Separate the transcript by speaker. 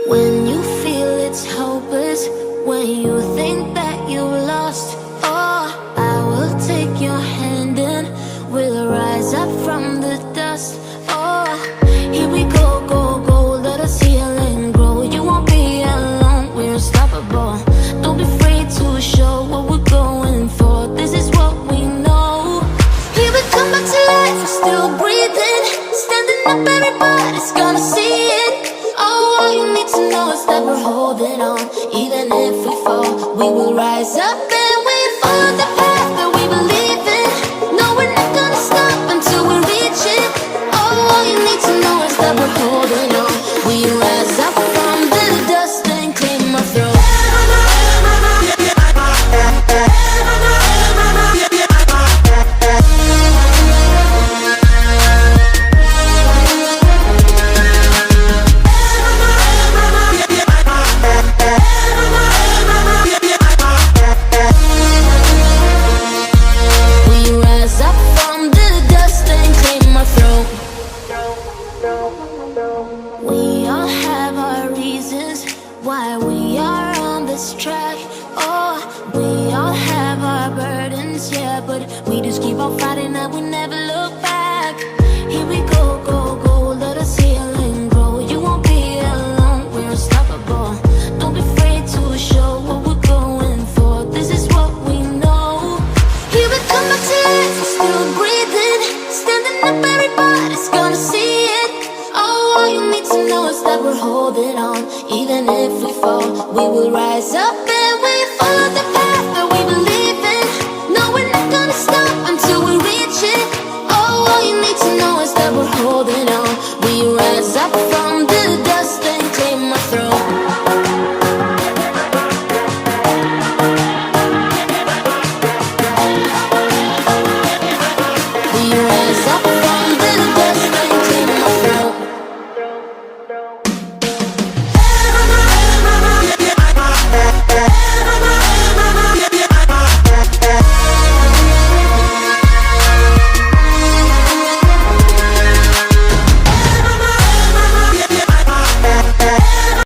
Speaker 1: When you feel it's hopeless, when you think that you lost, oh, I will take your hand and we'll rise up from the dust. Oh, here we go, go, go, let us heal and grow. You won't be alone, we're unstoppable. Don't be afraid to show what we're going for. This is what we know. Here we come back to life, we're still breathing. Standing up, everybody's gonna see it. Oh, all you need to know is that we're holding on. Even if we fall, we will rise up and we follow the path that we believe in. No, we're not gonna stop until we reach it. Oh, all you need to know is that we're holding on. We rise up from the dust and claim our throne. We all have our reasons why we are on this track. Oh, we all have our burdens, yeah, but we just keep on fighting and we never look back. Here we go, go, go, let us heal and grow. You won't be alone, we're unstoppable. Don't be afraid to show what we're going for. This is what we know. Here we come back to life, we're still breathing. Standing up, everybody's gonna see it. Oh, all you need to know is that we're holding on. Even if we fall, we will rise up and we follow the path that we believe in. No, we're not gonna stop until we reach it. Oh, all you need to know is that we're holding on. We rise up.